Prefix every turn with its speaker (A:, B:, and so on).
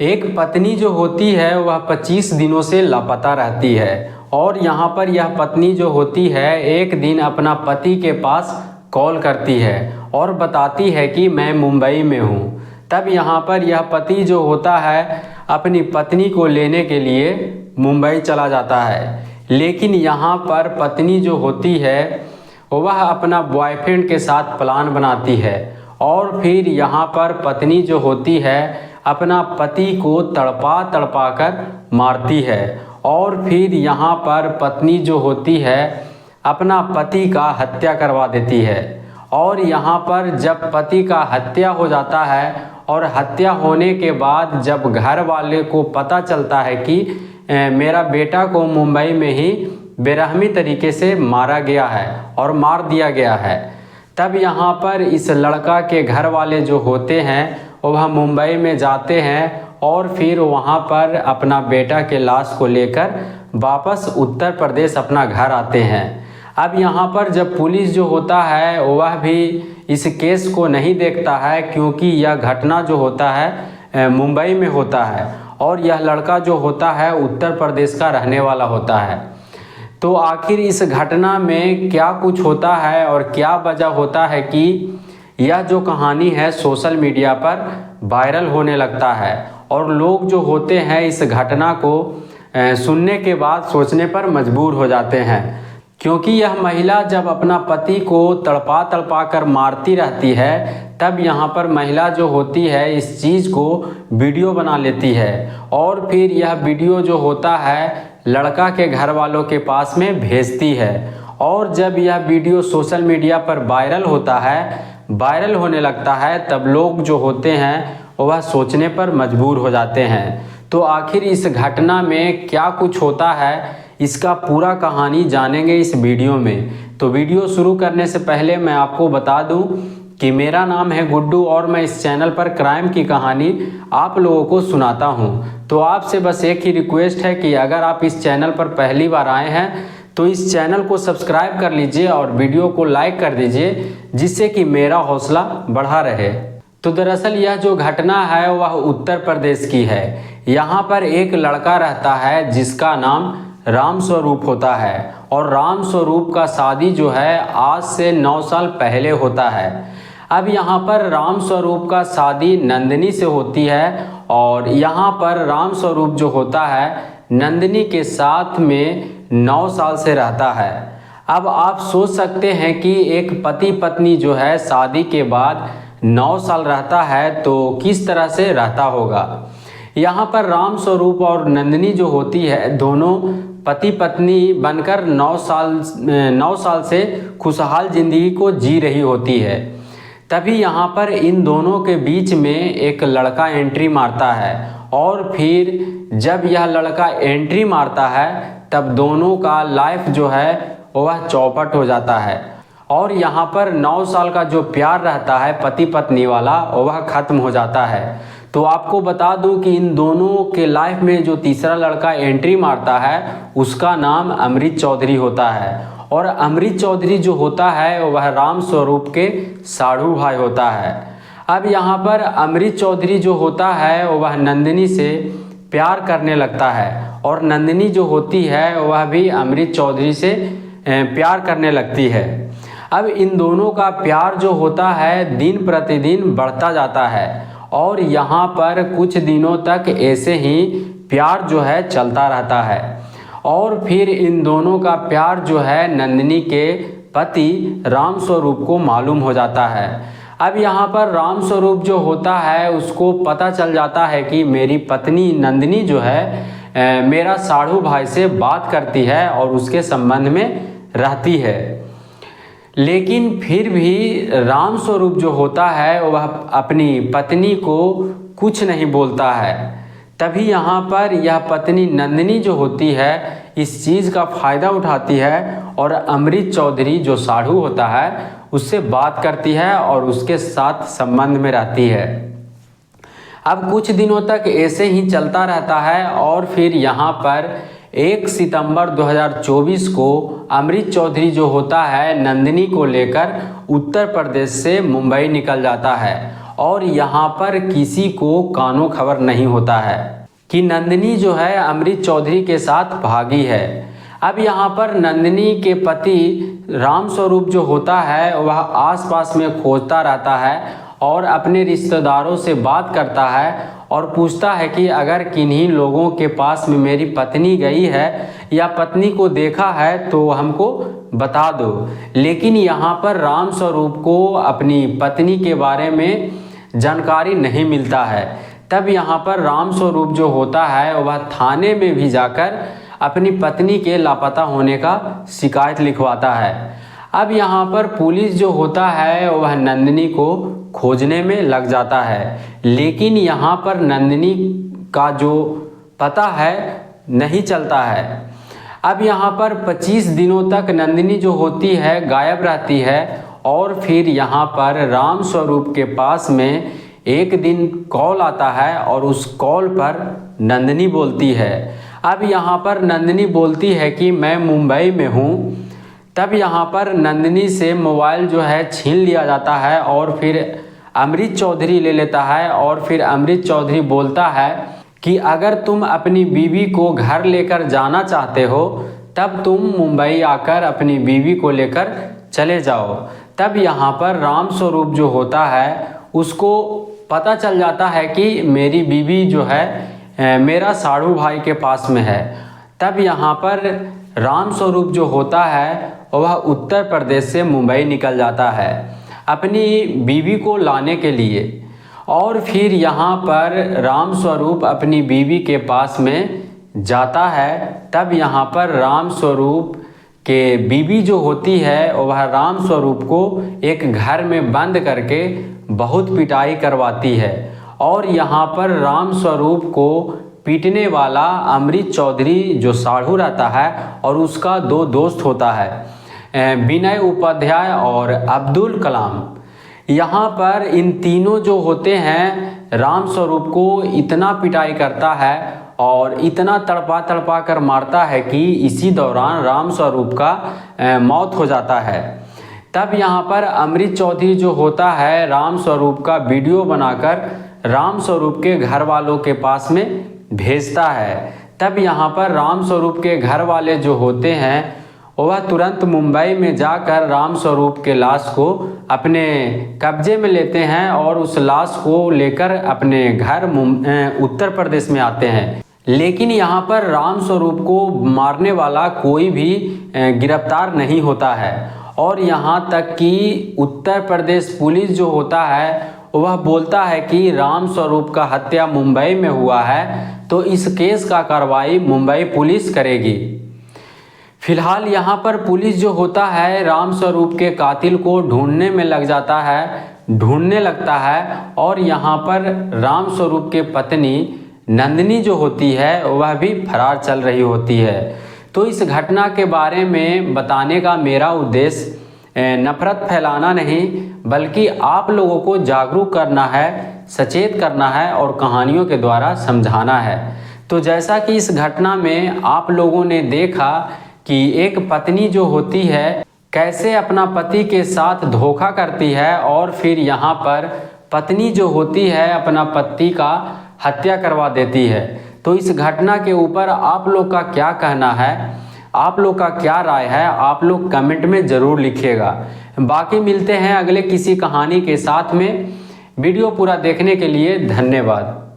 A: एक पत्नी जो होती है वह 25 दिनों से लापता रहती है और यहाँ पर यह पत्नी जो होती है एक दिन अपना पति के पास कॉल करती है और बताती है कि मैं मुंबई में हूँ। तब यहाँ पर यह पति जो होता है अपनी पत्नी को लेने के लिए मुंबई चला जाता है, लेकिन यहाँ पर पत्नी जो होती है वह अपना बॉयफ्रेंड के साथ प्लान बनाती है और फिर यहाँ पर पत्नी जो होती है अपना पति को तड़पा तड़पा कर मारती है और फिर यहाँ पर पत्नी जो होती है अपना पति का हत्या करवा देती है। और यहाँ पर जब पति का हत्या हो जाता है और हत्या होने के बाद जब घर वाले को पता चलता है कि मेरा बेटा को मुंबई में ही बेरहमी तरीके से मारा गया है और मार दिया गया है, तब यहाँ पर इस लड़का के घर वाले जो होते हैं वह मुंबई में जाते हैं और फिर वहाँ पर अपना बेटा के लाश को लेकर वापस उत्तर प्रदेश अपना घर आते हैं। अब यहाँ पर जब पुलिस जो होता है वह भी इस केस को नहीं देखता है, क्योंकि यह घटना जो होता है मुंबई में होता है और यह लड़का जो होता है उत्तर प्रदेश का रहने वाला होता है। तो आखिर इस घटना में क्या कुछ होता है और क्या वजह होता है कि यह जो कहानी है सोशल मीडिया पर वायरल होने लगता है और लोग जो होते हैं इस घटना को सुनने के बाद सोचने पर मजबूर हो जाते हैं, क्योंकि यह महिला जब अपना पति को तड़पा तड़पा कर मारती रहती है तब यहाँ पर महिला जो होती है इस चीज़ को वीडियो बना लेती है और फिर यह वीडियो जो होता है लड़का के घर वालों के पास में भेजती है। और जब यह वीडियो सोशल मीडिया पर वायरल होने लगता है तब लोग जो होते हैं वह सोचने पर मजबूर हो जाते हैं। तो आखिर इस घटना में क्या कुछ होता है इसका पूरा कहानी जानेंगे इस वीडियो में। तो वीडियो शुरू करने से पहले मैं आपको बता दूं कि मेरा नाम है गुड्डू और मैं इस चैनल पर क्राइम की कहानी आप लोगों को सुनाता हूं। तो आपसे बस एक ही रिक्वेस्ट है कि अगर आप इस चैनल पर पहली बार आए हैं तो इस चैनल को सब्सक्राइब कर लीजिए और वीडियो को लाइक कर दीजिए, जिससे कि मेरा हौसला बढ़ा रहे। तो दरअसल यह जो घटना है वह उत्तर प्रदेश की है। यहाँ पर एक लड़का रहता है जिसका नाम राम स्वरूप होता है और राम स्वरूप का शादी जो है आज से 9 साल पहले होता है। अब यहाँ पर राम स्वरूप का शादी नंदिनी से होती है और यहाँ पर राम स्वरूप जो होता है नंदिनी के साथ में 9 साल से रहता है। अब आप सोच सकते हैं कि एक पति पत्नी जो है शादी के बाद 9 साल रहता है तो किस तरह से रहता होगा। यहाँ पर राम स्वरूप और नंदिनी जो होती है दोनों पति पत्नी बनकर 9 साल से खुशहाल ज़िंदगी को जी रही होती है। तभी यहाँ पर इन दोनों के बीच में एक लड़का एंट्री मारता है और फिर जब यह लड़का एंट्री मारता है तब दोनों का लाइफ जो है वह चौपट हो जाता है और यहाँ पर 9 साल का जो प्यार रहता है पति पत्नी वाला वह ख़त्म हो जाता है। तो आपको बता दूं कि इन दोनों के लाइफ में जो तीसरा लड़का एंट्री मारता है उसका नाम अमृत चौधरी होता है और अमृत चौधरी जो होता है वह राम स्वरूप के साढ़ू भाई होता है। अब यहाँ पर अमृत चौधरी जो होता है वह नंदिनी से प्यार करने लगता है और नंदिनी जो होती है वह भी अमृत चौधरी से प्यार करने लगती है। अब इन दोनों का प्यार जो होता है दिन प्रतिदिन बढ़ता जाता है और यहाँ पर कुछ दिनों तक ऐसे ही प्यार जो है चलता रहता है और फिर इन दोनों का प्यार जो है नंदिनी के पति राम स्वरूप को मालूम हो जाता है। अब यहाँ पर राम स्वरूप जो होता है उसको पता चल जाता है कि मेरी पत्नी नंदिनी जो है मेरा साढ़ू भाई से बात करती है और उसके संबंध में रहती है, लेकिन फिर भी राम स्वरूप जो होता है वह अपनी पत्नी को कुछ नहीं बोलता है। तभी यहाँ पर यह पत्नी नंदिनी जो होती है इस चीज़ का फ़ायदा उठाती है और अमृत चौधरी जो साढ़ू होता है उससे बात करती है और उसके साथ संबंध में रहती है। अब कुछ दिनों तक ऐसे ही चलता रहता है और फिर यहाँ पर 1 सितंबर 2024 को अमृत चौधरी जो होता है नंदिनी को लेकर उत्तर प्रदेश से मुंबई निकल जाता है और यहाँ पर किसी को कानो खबर नहीं होता है कि नंदिनी जो है अमृत चौधरी के साथ भागी है। अब यहाँ पर नंदिनी के पति राम स्वरूप जो होता है वह आसपास में खोजता रहता है और अपने रिश्तेदारों से बात करता है और पूछता है कि अगर किन्हीं लोगों के पास में मेरी पत्नी गई है या पत्नी को देखा है तो हमको बता दो। लेकिन यहाँ पर राम स्वरूप को अपनी पत्नी के बारे में जानकारी नहीं मिलता है। तब यहाँ पर राम स्वरूप जो होता है वह थाने में भी जाकर अपनी पत्नी के लापता होने का शिकायत लिखवाता है। अब यहाँ पर पुलिस जो होता है वह नंदिनी को खोजने में लग जाता है, लेकिन यहाँ पर नंदिनी का जो पता है नहीं चलता है। अब यहाँ पर 25 दिनों तक नंदिनी जो होती है गायब रहती है और फिर यहाँ पर राम स्वरूप के पास में एक दिन कॉल आता है और उस कॉल पर नंदिनी बोलती है। अब यहाँ पर नंदिनी बोलती है कि मैं मुंबई में हूँ। तब यहाँ पर नंदिनी से मोबाइल जो है छीन लिया जाता है और फिर अमृत चौधरी ले लेता है और फिर अमृत चौधरी बोलता है कि अगर तुम अपनी बीवी को घर लेकर जाना चाहते हो तब तुम मुंबई आकर अपनी बीवी को लेकर चले जाओ। तब यहाँ पर राम स्वरूप जो होता है उसको पता चल जाता है कि मेरी बीवी जो है मेरा साढ़ू भाई के पास में है। तब यहाँ पर राम स्वरूप जो होता है वह उत्तर प्रदेश से मुंबई निकल जाता है अपनी बीवी को लाने के लिए। और फिर यहाँ पर राम स्वरूप अपनी बीवी के पास में जाता है। तब यहाँ पर राम स्वरूप के बीवी जो होती है वह राम स्वरूप को एक घर में बंद करके बहुत पिटाई करवाती है और यहाँ पर राम स्वरूप को पीटने वाला अमृत चौधरी जो साढ़ू रहता है और उसका दो दोस्त होता है विनय उपाध्याय और अब्दुल कलाम। यहाँ पर इन तीनों जो होते हैं राम स्वरूप को इतना पिटाई करता है और इतना तड़पा कर मारता है कि इसी दौरान राम स्वरूप का मौत हो जाता है। तब यहाँ पर अमृत चौधरी जो होता है राम स्वरूप का वीडियो बनाकर राम स्वरूप के घर वालों के पास में भेजता है। तब यहाँ पर राम स्वरूप के घर वाले जो होते हैं वह तुरंत मुंबई में जाकर राम स्वरूप के लाश को अपने कब्जे में लेते हैं और उस लाश को लेकर अपने घर उत्तर प्रदेश में आते हैं। लेकिन यहाँ पर राम स्वरूप को मारने वाला कोई भी गिरफ्तार नहीं होता है और यहाँ तक कि उत्तर प्रदेश पुलिस जो होता है वह बोलता है कि राम स्वरूप का हत्या मुंबई में हुआ है तो इस केस का कार्रवाई मुंबई पुलिस करेगी। फिलहाल यहाँ पर पुलिस जो होता है राम स्वरूप के कातिल को ढूंढने में लग जाता है, ढूंढने लगता है और यहाँ पर राम स्वरूप के पत्नी नंदिनी जो होती है वह भी फरार चल रही होती है। तो इस घटना के बारे में बताने का मेरा उद्देश्य नफरत फैलाना नहीं बल्कि आप लोगों को जागरूक करना है, सचेत करना है और कहानियों के द्वारा समझाना है। तो जैसा कि इस घटना में आप लोगों ने देखा कि एक पत्नी जो होती है कैसे अपना पति के साथ धोखा करती है और फिर यहाँ पर पत्नी जो होती है अपना पति का हत्या करवा देती है। तो इस घटना के ऊपर आप लोग का क्या कहना है, आप लोग का क्या राय है, आप लोग कमेंट में ज़रूर लिखिएगा। बाकी मिलते हैं अगले किसी कहानी के साथ में। वीडियो पूरा देखने के लिए धन्यवाद।